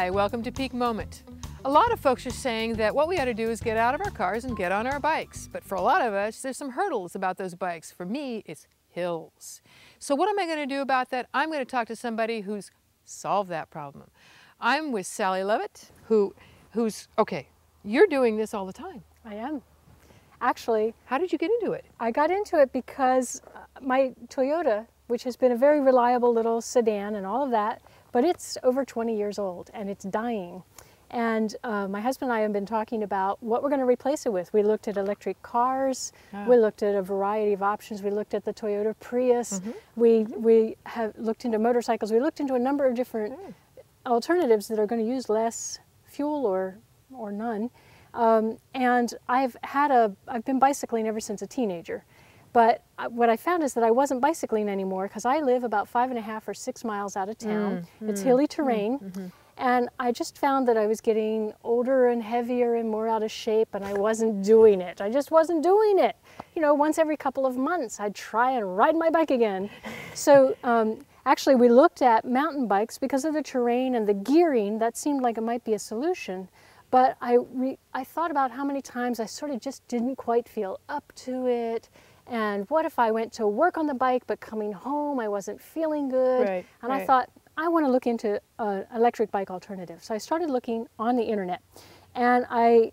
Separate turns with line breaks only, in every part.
Hi, welcome to Peak Moment. A lot of folks are saying that what we ought to do is get out of our cars and get on our bikes. But for a lot of us, there's some hurdles about those bikes. For me, it's hills. So what am I going to do about that? I'm going to talk to somebody who's solved that problem. I'm with Sally Lovell, okay, you're doing this all the time.
I am. Actually,
how did you get into it?
I got into it because my Toyota, which has been a very reliable little sedan and all of that, but it's over 20 years old and it's dying. And my husband and I have been talking about what we're going to replace it with. We looked at electric cars. We looked at a variety of options. We looked at the Toyota Prius. We have looked into motorcycles. We looked into a number of different alternatives that are going to use less fuel or none. And I've been bicycling ever since a teenager. But what I found is that I wasn't bicycling anymore because I live about 5.5 or 6 miles out of town. It's hilly terrain. And I just found that I was getting older and heavier and more out of shape, and I wasn't doing it. I just wasn't doing it. You know, once every couple of months, I'd try and ride my bike again. So actually, we looked at mountain bikes because of the terrain and the gearing. That seemed like it might be a solution. But I thought about how many times I sort of just didn't quite feel up to it. And what if I went to work on the bike, but coming home I wasn't feeling good? I thought, I want to look into an electric bike alternative. So I started looking on the internet, and I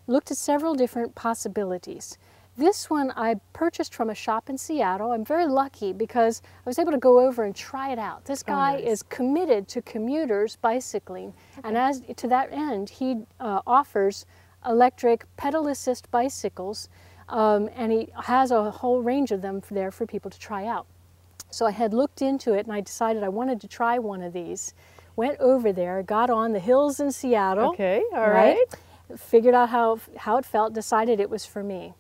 looked at several different possibilities. This one I purchased from a shop in Seattle. I'm very lucky because I was able to go over and try it out. This guy is committed to commuters bicycling, and to that end, he offers electric pedal assist bicycles, and he has a whole range of them there for people to try out. So I had looked into it and I decided I wanted to try one of these. Went over there, got on the hills in Seattle.
Okay, all right.
Figured out how it felt, decided it was for me.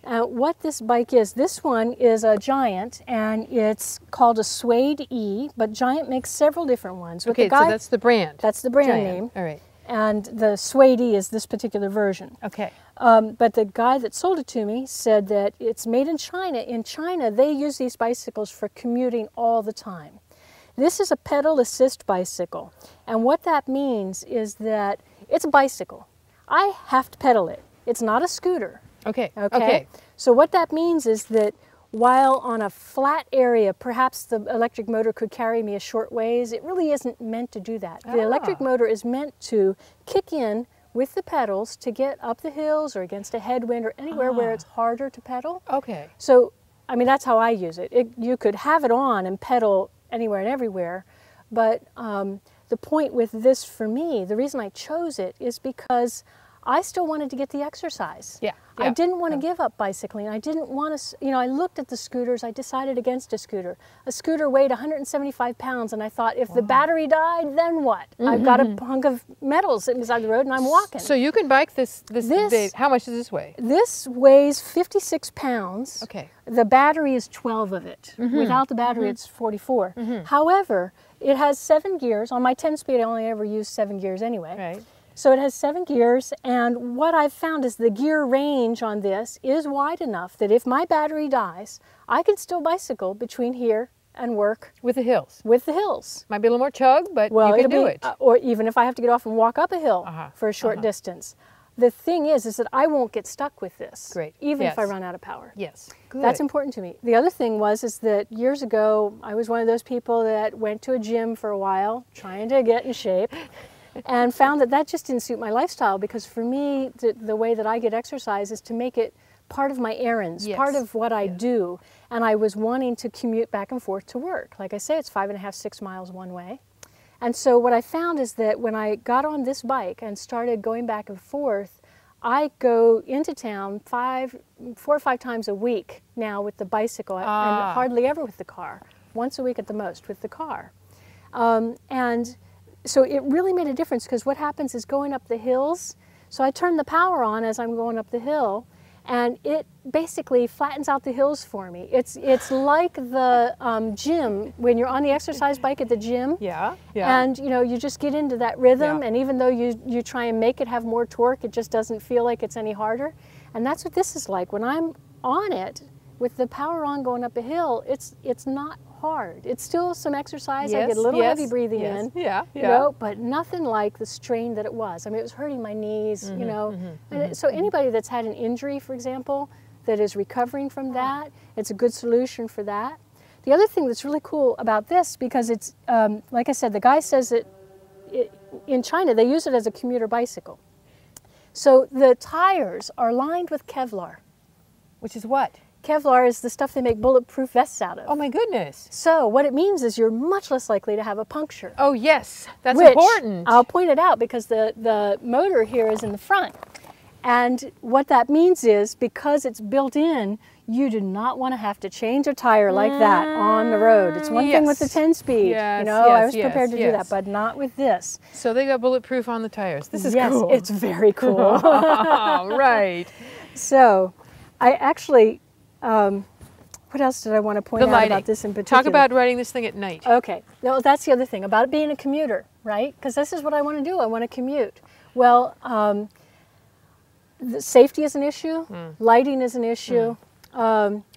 What this bike is, this one is a Giant, and it's called a Suede E, but Giant makes several different ones.
So that's the brand.
That's the brand
Giant.
name.
All right.
And the Suede E is this particular version.
Okay.
But the guy that sold it to me said that it's made in China. In China, they use these bicycles for commuting all the time. This is a pedal assist bicycle. And what that means is that it's a bicycle. I have to pedal it. It's not a scooter.
Okay. Okay.
So what that means is that while on a flat area, perhaps the electric motor could carry me a short ways, it really isn't meant to do that. The electric motor is meant to kick in with the pedals to get up the hills or against a headwind or anywhere where it's harder to pedal.
Okay.
So, I mean, that's how I use it. You could have it on and pedal anywhere and everywhere, but the point with this for me, the reason I chose it is because I still wanted to get the exercise.
Yeah.
I didn't want to give up bicycling. I didn't want to, you know, I looked at the scooters. I decided against a scooter. A scooter weighed 175 pounds, and I thought, if the battery died, then what? I've got a hunk of metal sitting beside the road, and I'm walking.
So you can bike this how much does this weigh?
This weighs 56 pounds.
Okay.
The battery is 12 of it. Without the battery, it's 44. However, it has 7 gears. On my 10-speed, I only ever use 7 gears anyway.
Right.
So it has 7 gears, and what I've found is the gear range on this is wide enough that if my battery dies, I can still bicycle between here and work.
With the hills?
With the hills.
Might be a little more chug, but you can do it.
Or even if I have to get off and walk up a hill for a short distance. The thing is that I won't get stuck with this.
Great.
Even if I run out of power.
Yes. Good.
That's important to me. The other thing is that years ago, I was one of those people that went to a gym for a while, trying to get in shape. And found that just didn't suit my lifestyle, because for me, the way that I get exercise is to make it part of my errands, part of what I do. And I was wanting to commute back and forth to work. Like I say, it's 5.5, 6 miles one way. And so what I found is that when I got on this bike and started going back and forth, I go into town 4 or 5 times a week now with the bicycle, and hardly ever with the car. Once a week at the most with the car. And so it really made a difference, because what happens is going up the hills, so I turn the power on as I'm going up the hill, and it basically flattens out the hills for me. It's like the gym, when you're on the exercise bike at the gym. And you know, you just get into that rhythm, and even though you try and make it have more torque, it just doesn't feel like it's any harder. And that's what this is like. When I'm on it, with the power on going up a hill, it's not hard. It's still some exercise.
Yes,
I get a little
yes,
heavy breathing
yes.
in.
Yeah,
You
yeah.
know, but nothing like the strain that it was. I mean, it was hurting my knees, you know. So anybody that's had an injury, for example, that is recovering from that, it's a good solution for that. The other thing that's really cool about this, because it's, like I said, the guy says that in China, they use it as a commuter bicycle. So the tires are lined with Kevlar.
Which is what?
Kevlar is the stuff they make bulletproof vests out of.
Oh my goodness.
So what it means is you're much less likely to have a puncture.
Oh yes, that's
Which,
important.
I'll point it out because the motor here is in the front. And what that means is, because it's built in, you do not want to have to change a tire like that on the road. It's one thing with the 10-speed,
Yes,
you know, I was
yes,
prepared to do that,
yes.
but not with this.
So they got bulletproof on the tires. This is
Yes,
cool.
it's very cool.
Right.
So, I actually, what else did I want to point
The
out
lighting.
about this in particular?
Talk about riding this thing at night.
Okay, no, that's the other thing about it being a commuter, right? Because this is what I want to do. I want to commute. Well, the safety is an issue. Lighting is an issue.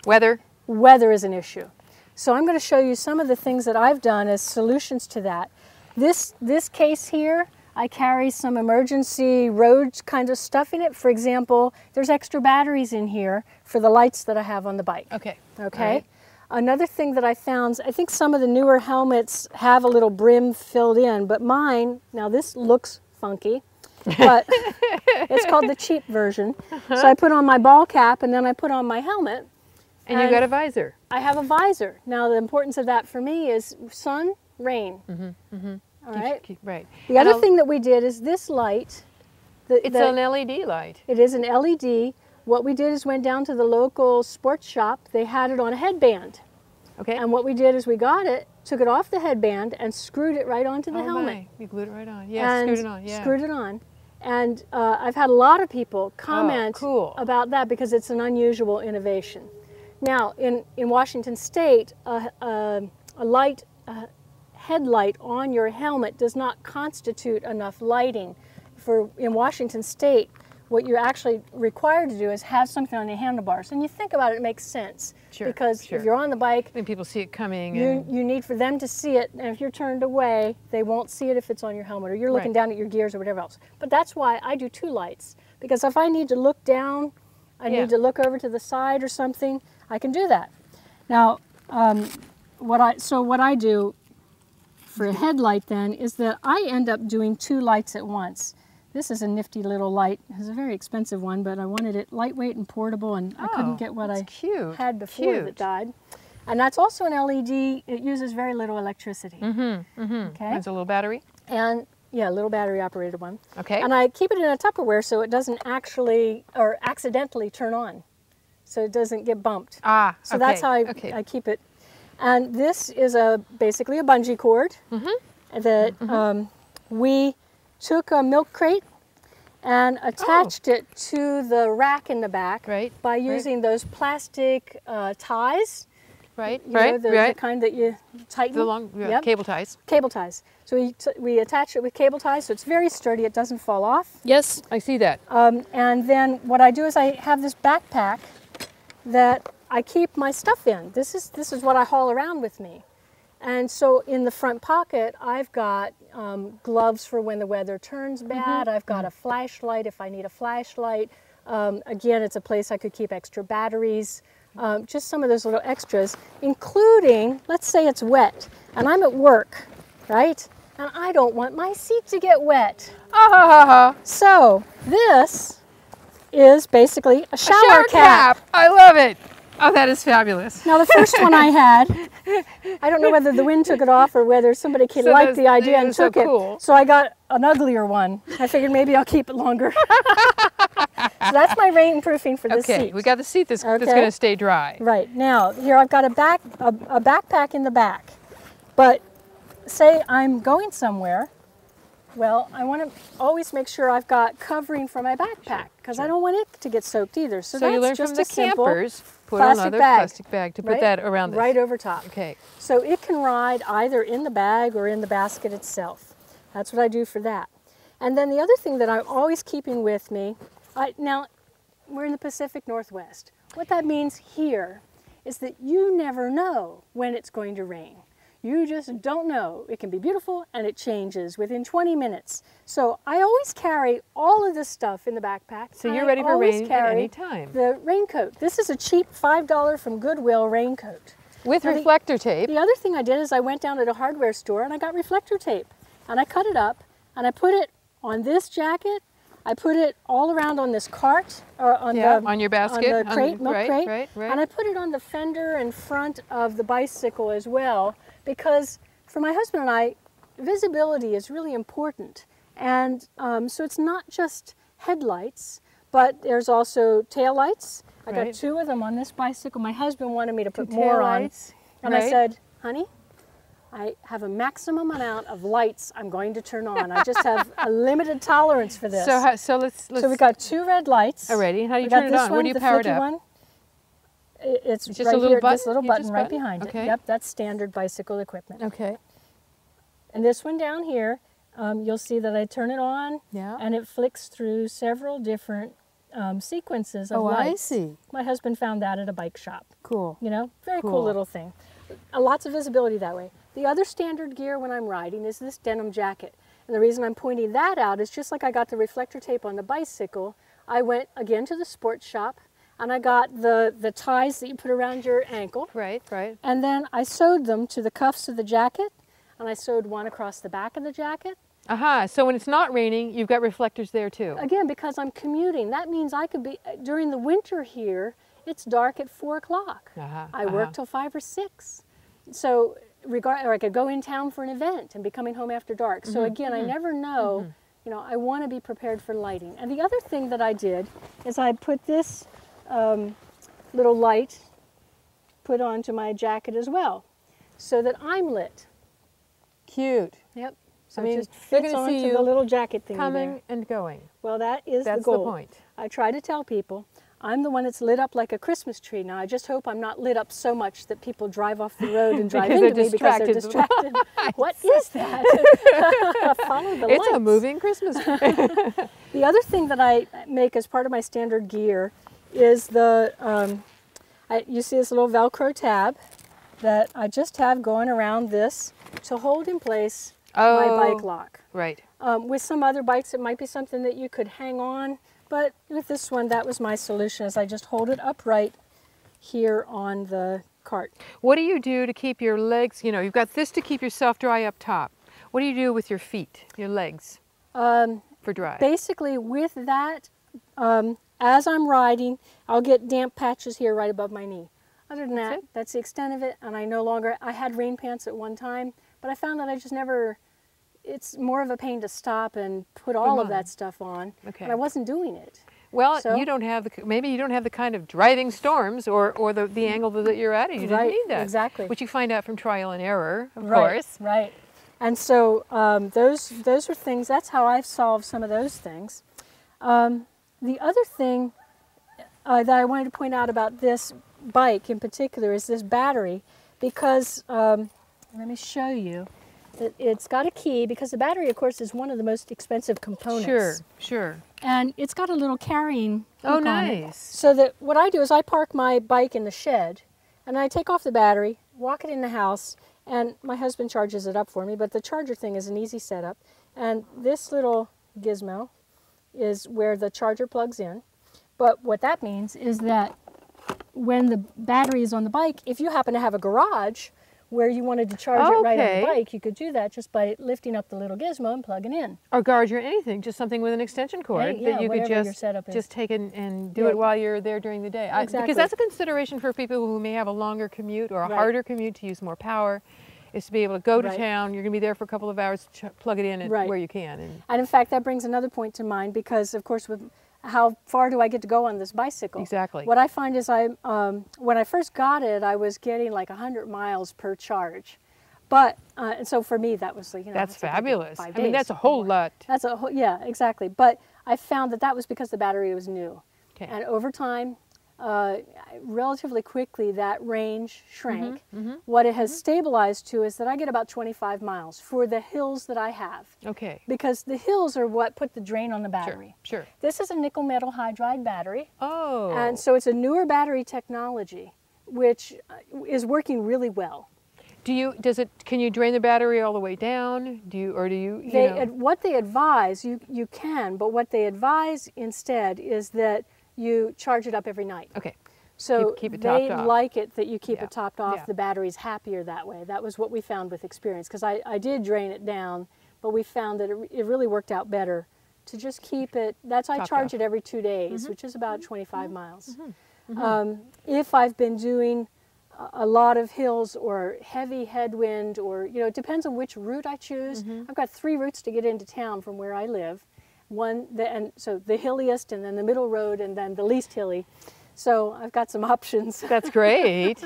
Weather.
Weather is an issue. So I'm going to show you some of the things that I've done as solutions to that. This case here, I carry some emergency road kind of stuff in it. For example, there's extra batteries in here for the lights that I have on the bike.
Okay.
Okay.
All right.
Another thing that I found, I think some of the newer helmets have a little brim filled in, but mine, now this looks funky, but it's called the cheap version. So I put on my ball cap and then I put on my helmet.
And you got a visor.
I have a visor. Now the importance of that for me is sun, rain. All right.
Right.
The other thing that we did is this light.
It's an LED light.
It is an LED. What we did is went down to the local sports shop. They had it on a headband.
Okay.
And what we did is we got it, took it off the headband, and screwed it right onto the helmet.
My. You glued it right on. Yeah, screwed it on. Yeah.
Screwed it on. And I've had a lot of people comment
cool.
about that because it's an unusual innovation. Now, in Washington State, a headlight on your helmet does not constitute enough lighting. In Washington State, what you're actually required to do is have something on your handlebars. And you think about it, it makes sense.
Sure,
because
sure.
if you're on the bike,
Then people see it coming.
you need for them to see it, and if you're turned away, they won't see it if it's on your helmet, or you're looking down at your gears or whatever else. But that's why I do two lights, because if I need to look down, I need to look over to the side or something, I can do that. Now, what I do for a headlight then is that I end up doing two lights at once. This is a nifty little light. It's a very expensive one, but I wanted it lightweight and portable, and I couldn't get what I had before that died. And that's also an LED. It uses very little electricity. Okay.
Has a little battery.
And yeah, a little battery operated one.
Okay.
And I keep it in a Tupperware so it doesn't actually or accidentally turn on, so it doesn't get bumped.
Ah.
So that's how I keep it. And this is basically a bungee cord that we took a milk crate and attached it to the rack in the back by using those plastic ties. You know, the kind that you tighten.
The long cable ties.
Cable ties. So we attach it with cable ties, so it's very sturdy. It doesn't fall off.
Yes, I see that.
And then what I do is I have this backpack that I keep my stuff in. This is what I haul around with me. And so in the front pocket, I've got gloves for when the weather turns bad. I've got a flashlight if I need a flashlight. Again, it's a place I could keep extra batteries. Just some of those little extras, including, let's say it's wet, and I'm at work, right? And I don't want my seat to get wet. So this is basically a shower cap.
I love it. Oh, that is fabulous.
Now the first one I had, I don't know whether the wind took it off or whether somebody liked the idea and took it. So I got an uglier one. I figured maybe I'll keep it longer. So that's my rainproofing for this seat.
Okay, we got the seat that's going to stay dry.
Right. Now, here I've got a backpack in the back. But say I'm going somewhere, well, I want to always make sure I've got covering for my backpack because I don't want it to get soaked either. So that's
you learn
just
from the
a simple
campers, put another plastic bag to put that around this.
Right over top.
Okay.
So it can ride either in the bag or in the basket itself. That's what I do for that. And then the other thing that I'm always keeping with me, now we're in the Pacific Northwest. What that means here is that you never know when it's going to rain. You just don't know. It can be beautiful and it changes within 20 minutes. So I always carry all of this stuff in the backpack.
So you're ready for rain at any time.
The raincoat. This is a cheap $5 from Goodwill raincoat.
With reflector tape.
The other thing I did is I went down to the hardware store and I got reflector tape. And I cut it up and I put it on this jacket. I put it all around on this cart, or on
on your basket,
on the crate, milk crate,
right.
and I put it on the fender and front of the bicycle as well, because for my husband and I, visibility is really important, and so it's not just headlights, but there's also taillights. I got 2 of them on this bicycle. My husband wanted me to put more on, and I said, honey, I have a maximum amount of lights I'm going to turn on. I just have a limited tolerance for this.
So let's.
So we got 2 red lights.
Alrighty. How do you turn it on? Where do you power it up?
One. It's
just
right
a little
here,
button.
this little button right behind
okay.
it. Yep, that's standard bicycle equipment.
Okay.
And this one down here, you'll see that I turn it on, and it flicks through several different sequences of lights.
I see.
My husband found that at a bike shop.
Cool.
You know, very cool little thing. Lots of visibility that way. The other standard gear when I'm riding is this denim jacket. And the reason I'm pointing that out is just like I got the reflector tape on the bicycle, I went again to the sports shop and I got the ties that you put around your ankle.
Right.
And then I sewed them to the cuffs of the jacket, and I sewed one across the back of the jacket.
Aha, so when it's not raining, you've got reflectors there too.
Again, because I'm commuting, that means I could be, during the winter here, it's dark at 4 o'clock. I work till 5 or 6. So, or I could go in town for an event and be coming home after dark. So again, I never know, you know, I want to be prepared for lighting. And the other thing that I did is I put this little light put onto my jacket as well, so that I'm lit.
Cute.
Yep. So
I mean,
it just fits onto the little jacket thing.
Coming and going.
Well, that's the goal.
That's the point.
I try to tell people, I'm the one that's lit up like a Christmas tree. Now, I just hope I'm not lit up so much that people drive off the road and drive into me because they're distracted. What is that? Follow the lights.
It's a moving Christmas tree.
The other thing that I make as part of my standard gear is you see this little Velcro tab that I just have going around this to hold in place my bike lock.
Right.
With some other bikes, it might be something that you could hang on. But with this one, that was my solution, is I just hold it upright here on the cart.
What do you do to keep your legs, you know, you've got this to keep yourself dry up top. What do you do with your feet, your legs, for dry?
Basically, with that, as I'm riding, I'll get damp patches here right above my knee. Other than that, that's the extent of it, and I had rain pants at one time, but I found that I just never, it's more of a pain to stop and put all of that stuff on.
Okay.
And I wasn't doing it.
Well, you don't have maybe you don't have the kind of driving storms or the angle that you're at. You didn't need that.
Exactly.
Which you find out from trial and error, of course.
Right. And so those are things. That's how I've solved some of those things. The other thing that I wanted to point out about this bike in particular is this battery, because let me show you. It's got a key, because the battery, of course, is one of the most expensive components.
Sure.
And it's got a little carrying hook on it.
Nice.
So that what I do is I park my bike in the shed, and I take off the battery, walk it in the house, and my husband charges it up for me, but the charger thing is an easy setup. And this little gizmo is where the charger plugs in. But what that means is that when the battery is on the bike, if you happen to have a garage where you wanted to charge it right on the bike, you could do that just by lifting up the little gizmo and plugging in.
Or garage or anything, just something with an extension cord that you could just take and do it while you're there during the day.
Exactly.
Because that's a consideration for people who may have a longer commute or a harder commute to use more power, is to be able to go to town. You're going to be there for a couple of hours, plug it in where you can.
And in fact, that brings another point to mind, because of course, with how far do I get to go on this bicycle?
Exactly.
What I find is when I first got it, I was getting like 100 miles per charge. But, and so for me, that was like, you know.
That's fabulous.
Like 5
I mean, that's a whole lot.
That's yeah, exactly. But I found that was because the battery was new.
Okay.
And over time, relatively quickly, that range shrank. What it has stabilized to is that I get about 25 miles for the hills that I have.
Okay.
Because the hills are what put the drain on the battery.
Sure.
This is a nickel metal hydride battery.
Oh.
And so it's a newer battery technology. which is working really well.
Can you drain the battery all the way down?
What they advise, you can, but what they advise instead is that you charge it up every night.
Okay.
So
keep it topped
they
off.
like it that you keep it topped off.
Yeah.
The battery's happier that way. That was what we found with experience, because I did drain it down, but we found that it really worked out better to just keep it. I charge it every 2 days, which is about 25 miles. If I've been doing a lot of hills or heavy headwind, or it depends on which route I choose. I've got 3 routes to get into town from where I live. So the hilliest, and then the middle road, and then the least hilly. So I've got some options.
That's great.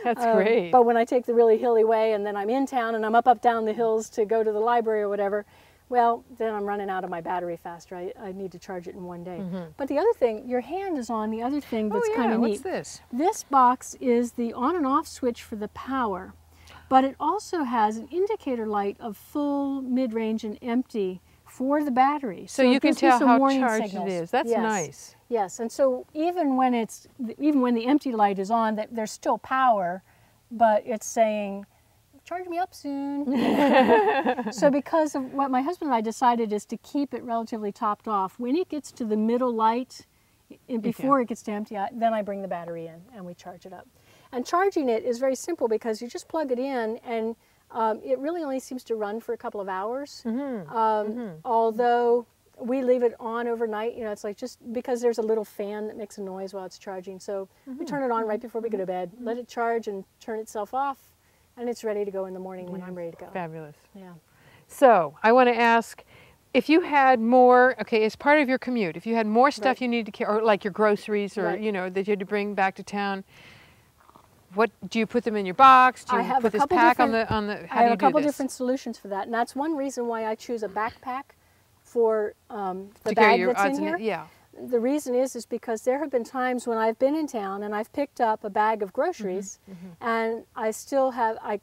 That's great.
But when I take the really hilly way and then I'm in town and I'm up down the hills to go to the library or whatever, well, then I'm running out of my battery faster. I need to charge it in 1 day. But the other thing, your hand is on the other thing that's kind of neat.
What's this?
This box is the on and off switch for the power, but it also has an indicator light of full, mid-range, and empty for the battery.
So you can tell how charged
signals.
it is. That's nice.
Yes, and so even when the empty light is on, there's still power, but it's saying, charge me up soon. So because of what my husband and I decided is to keep it relatively topped off, when it gets to the middle light, before it gets to empty, then I bring the battery in and we charge it up. And charging it is very simple because you just plug it in, and it really only seems to run for a couple of hours. Although we leave it on overnight, it's like just because there's a little fan that makes a noise while it's charging. So we turn it on right before we go to bed, let it charge and turn itself off, and it's ready to go in the morning when I'm ready to go.
Fabulous.
Yeah.
So I want to ask, if you had more, as part of your commute, if you had more stuff you needed to carry, or like your groceries, or that you had to bring back to town, what do you put them in your box? Do you put this pack on the? How do you do this?
I have a couple different solutions for that, and that's one reason why I choose a backpack for the bag that's in here.
Yeah.
The reason is because there have been times when I've been in town and I've picked up a bag of groceries, and I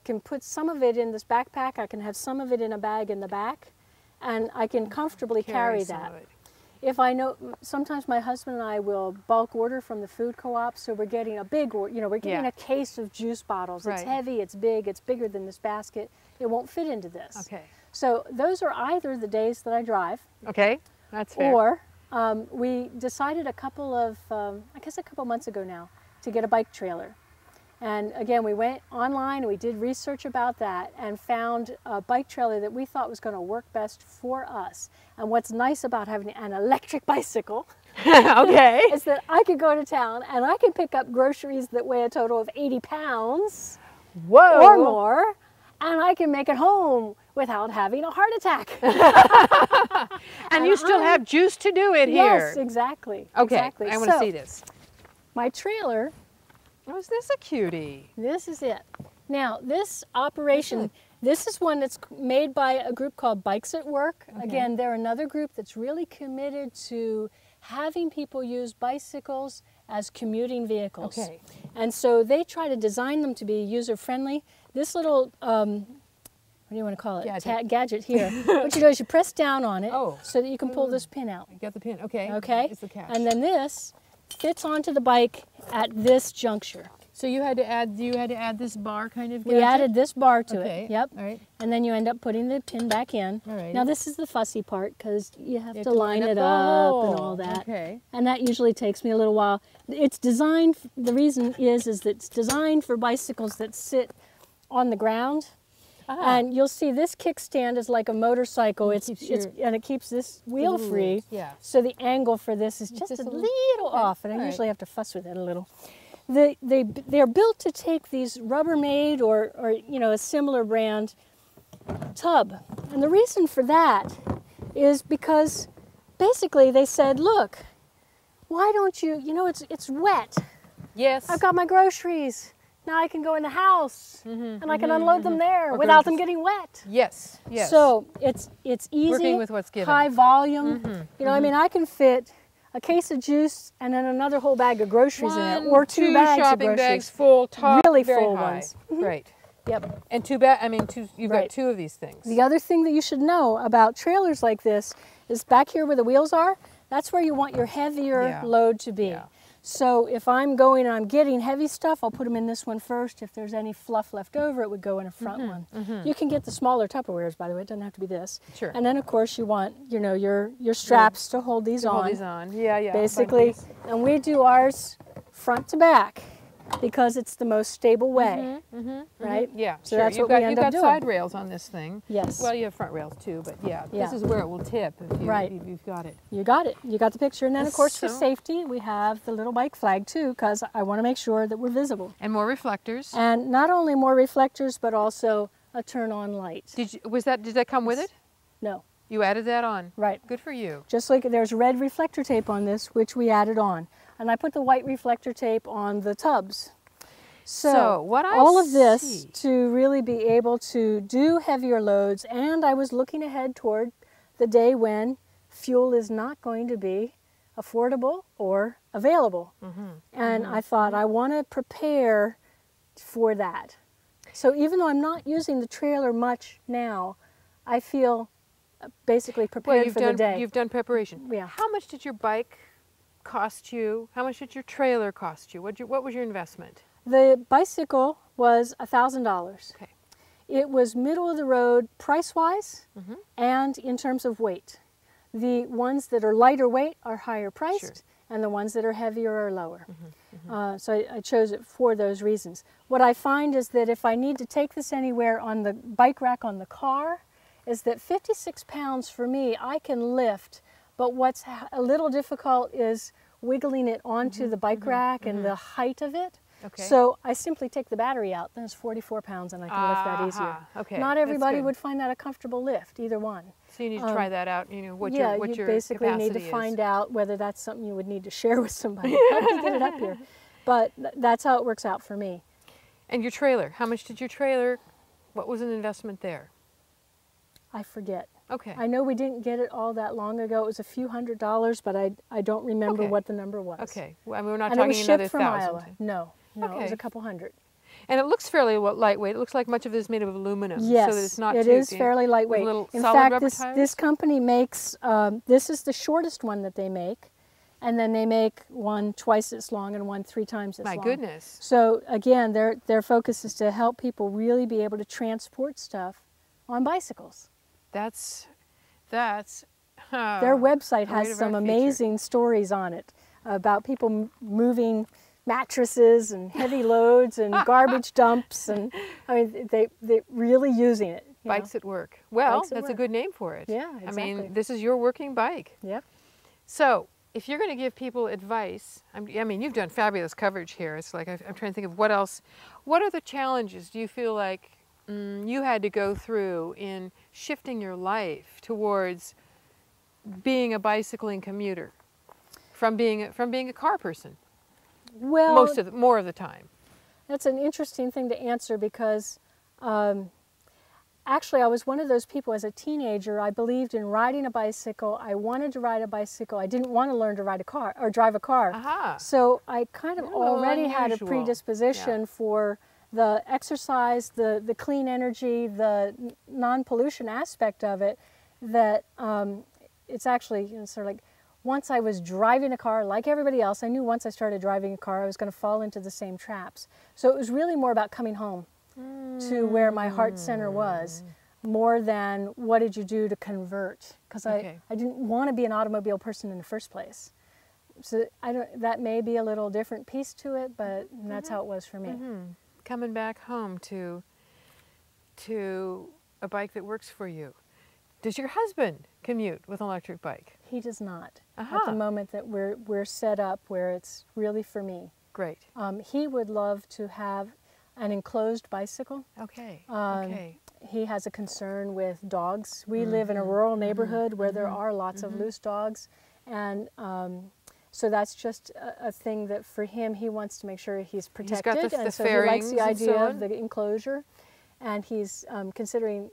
can put some of it in this backpack, I can have some of it in a bag in the back, and I can comfortably carry that. If I know, sometimes my husband and I will bulk order from the food co-op, so we're getting a big, we're getting a case of juice bottles. It's heavy, it's big, it's bigger than this basket. It won't fit into this.
Okay.
So those are either the days that I drive.
Okay, that's fair.
Or we decided a couple months ago now, to get a bike trailer. And again, we went online and we did research about that and found a bike trailer that we thought was going to work best for us. And what's nice about having an electric bicycle is that I could go to town and I can pick up groceries that weigh a total of 80 pounds or more, and I can make it home without having a heart attack.
And you still have juice to do it here.
Yes, exactly.
Okay,
exactly.
I want to see this.
My trailer.
Oh, is this a cutie?
This is it. Now, this operation, this is one that's made by a group called Bikes at Work. Again, they're another group that's really committed to having people use bicycles as commuting vehicles. Okay. And so they try to design them to be user-friendly. This little, what do you want to call it? Gadget here. What you do is you press down on it so that you can pull this pin out.
You got the pin, okay.
Okay.
It's the catch.
And then this fits onto the bike at this juncture.
So you had to add this bar kind of gadget?
We added this bar to it. Yep.
All right.
And then you end up putting the pin back in.
All right.
Now this is the fussy part because you have to line it up and all that.
Okay.
And that usually takes me a little while. It's designed, the reason is that it's designed for bicycles that sit on the ground. And you'll see this kickstand is like a motorcycle. And it keeps this wheel free. Yeah. So the angle for this is just a little off, and I usually have to fuss with it a little. They're built to take these Rubbermaid or a similar brand tub, and the reason for that is because basically they said, look, why don't you? It's wet. Yes. I've got my groceries. Now I can go in the house and I can unload them there without them getting wet.
Yes, yes.
So it's easy,
working with what's given.
High volume. I mean, I can fit a case of juice and then another whole bag of groceries in it, or two bags of groceries.
Bags full, top,
really
very
full
high.
ones.
Right.
Yep.
And you've got 2 of these things.
The other thing that you should know about trailers like this is back here where the wheels are, that's where you want your heavier load to be. Yeah. So if I'm going and I'm getting heavy stuff, I'll put them in this one first. If there's any fluff left over, it would go in a front one. You can get the smaller Tupperwares, by the way. It doesn't have to be this.
Sure.
And then, of course, you want, you know, your straps to hold these on.
Hold these on. Yeah, yeah.
Basically, and we do ours front to back because it's the most stable way, right?
Yeah,
So
sure.
that's what we end up doing.
You've got side rails on this thing.
Yes.
Well, you have front rails too, but yeah,
Yeah.
this is where it will tip if,
Right.
if you've got it.
You got it. You got the picture. And then, of course, for
So-
safety, we have the little bike flag, too, because I want to make sure that we're visible.
And more reflectors.
And not only more reflectors, but also a turn-on light.
Did that come with it?
No.
You added that on?
Right.
Good for you.
Just like there's red reflector tape on this, which we added on. And I put the white reflector tape on the tubs. So
what I
all of this
see-
to really be able to do heavier loads, and I was looking ahead toward the day when fuel is not going to be affordable or available. And I thought I want to prepare for that. So even though I'm not using the trailer much now, I feel basically prepared for the day.
You've done preparation.
Yeah.
How much did your bike cost you? How much did your trailer cost you? What was your investment?
The bicycle was $1,000.
Okay.
It was middle of the road price-wise and in terms of weight. The ones that are lighter weight are higher priced,
Sure.
and the ones that are heavier are lower. So I chose it for those reasons. What I find is that if I need to take this anywhere on the bike rack on the car, is that 56 pounds for me I can lift, but what's a little difficult is wiggling it onto the bike rack and the height of it.
Okay.
So I simply take the battery out, then it's 44 pounds and I can lift that easier.
Okay.
Not
that's
everybody
good.
would find that a comfortable lift, either one.
So you need to try that out. You know what
Yeah,
your
you basically need to
capacity is.
find out whether that's something you would need to share with somebody. How do you get it up here? But that's how it works out for me.
And your trailer. How much did your trailer? What was an investment there?
I forget.
Okay.
I know we didn't get it all that long ago. It was a few $100s, but I don't remember
Okay.
what the number was.
Okay. Well, I mean, we're not
And it
talking
was
another
shipped from
thousand.
Iowa. No, it was
Okay.
a couple hundred.
And it looks fairly lightweight. It looks like much of it is made of aluminum.
Yes,
So that it's not
it
too
is
deep.
fairly lightweight.
With little
In
solid
fact,
rubber
this
tires?
company makes, this is the shortest one that they make, and then they make one twice as long and one 3 times as
My
long.
goodness.
So again, their focus is to help people really be able to transport stuff on bicycles.
That's
Their website
great
has some
of our feature.
amazing stories on it about people moving mattresses and heavy loads and garbage dumps, and I mean they really using it. you know.
Bikes at work. Well,
Bikes at
that's a
work.
good name for it.
Yeah,
I
exactly.
mean, this is your working bike.
Yep.
So, if you're going to give people advice, I mean, you've done fabulous coverage here. It's like I'm trying to think of what else. What are the challenges do you feel like you had to go through in shifting your life towards being a bicycling commuter from being a car person
Well,
more of the time?
that's an interesting thing to answer because actually I was one of those people as a teenager. I believed in riding a bicycle. I wanted to ride a bicycle. I didn't want to learn to ride a car or drive a car.
Aha.
So I kind of
You're a little
already had a
unusual.
predisposition for the exercise, the clean energy, the non-pollution aspect of it, that it's actually sort of like once I was driving a car like everybody else, I knew once I started driving a car I was going to fall into the same traps. So it was really more about coming home to where my heart center was, more than what did you do to convert, because
Okay.
I didn't want to be an automobile person in the first place. So that may be a little different piece to it, but that's how it was for me.
Coming back home to a bike that works for you. Does your husband commute with an electric bike?
He does not at
Aha.
the moment that we're set up where it's really for me.
Great.
He would love to have an enclosed bicycle.
Okay.
Um,
Okay.
He has a concern with dogs. We live in a rural neighborhood where there are lots of loose dogs, and so that's just a thing that for him, he wants to make sure he's protected,
got the
and so he likes
fairings
the
and
idea
so on?
of the enclosure, and he's considering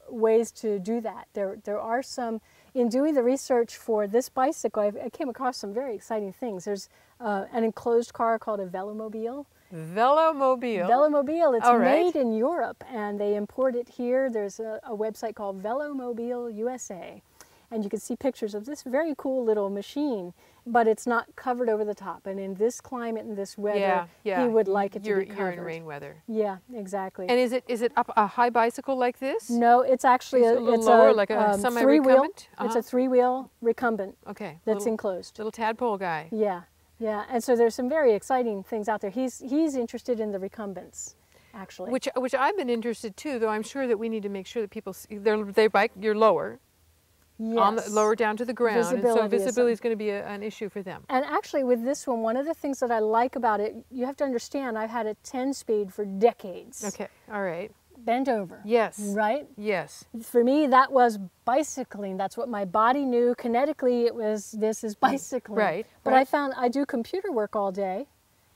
ways to do that. There are some, in doing the research for this bicycle, I came across some very exciting things. There's an enclosed car called a Velomobile.
Velomobile.
Velomobile, it's
All right.
made in Europe and they import it here. There's a website called Velomobile USA. and you can see pictures of this very cool little machine, but it's not covered over the top. And in this climate and this weather, he would like it to be covered.
You're in rain weather.
Yeah, exactly.
And is it up a high bicycle like this?
No, it's actually
it's lower, like a
three-wheel.
Uh-huh.
It's a three-wheel recumbent.
Okay.
That's enclosed.
Little tadpole guy.
Yeah, yeah. And so there's some very exciting things out there. He's interested in the recumbents, actually.
Which I've been interested too, though I'm sure that we need to make sure that people see, they bike, you're lower.
Yes.
Lower down to the ground,
Visibility
and so visibility is going to be an issue for them.
And actually with this one of the things that I like about it, you have to understand, I've had a 10-speed for decades.
Okay, all right.
Bent over.
Yes.
Right?
Yes.
For me, that was bicycling. That's what my body knew. Kinetically, this is bicycling.
Right.
But I found I do computer work all day.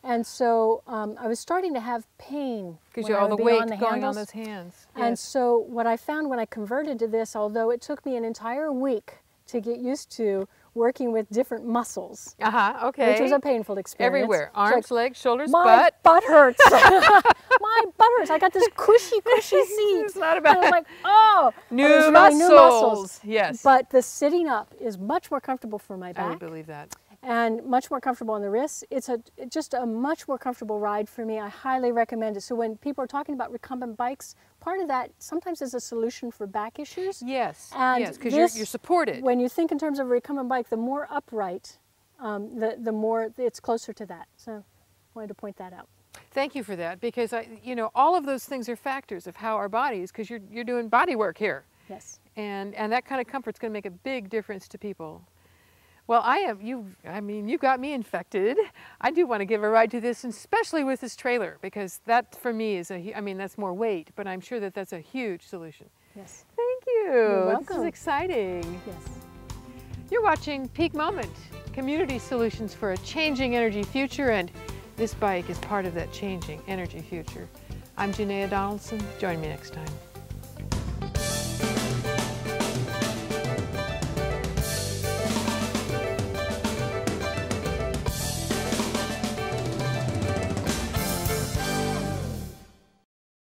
And so I was starting to have pain.
Because you have all the weight going on those hands. Yes.
And so what I found when I converted to this, although it took me an entire week to get used to working with different muscles.
Okay.
Which was a painful experience.
Everywhere. Arms, legs, shoulders,
my butt hurts. My butt hurts. I got this cushy seat.
It's not about
and I was like, oh.
New muscles. Yes.
But the sitting up is much more comfortable for my back.
I would believe that.
And much more comfortable on the wrists. It's just a much more comfortable ride for me. I highly recommend it. So when people are talking about recumbent bikes, part of that sometimes is a solution for back issues.
Yes,
and
yes, because you're supported.
When you think in terms of a recumbent bike, the more upright, the more it's closer to that. So I wanted to point that out.
Thank you for that, because all of those things are factors of how our bodies, because you're doing body work here.
Yes.
And that kind of comfort's going to make a big difference to people. Well, you got me infected. I do want to give a ride to this, and especially with this trailer, because that for me is that's more weight, but I'm sure that that's a huge solution.
Yes.
Thank you.
You're welcome.
This is exciting.
Yes.
You're watching Peak Moment, community solutions for a changing energy future, and this bike is part of that changing energy future. I'm Janaea Donaldson. Join me next time.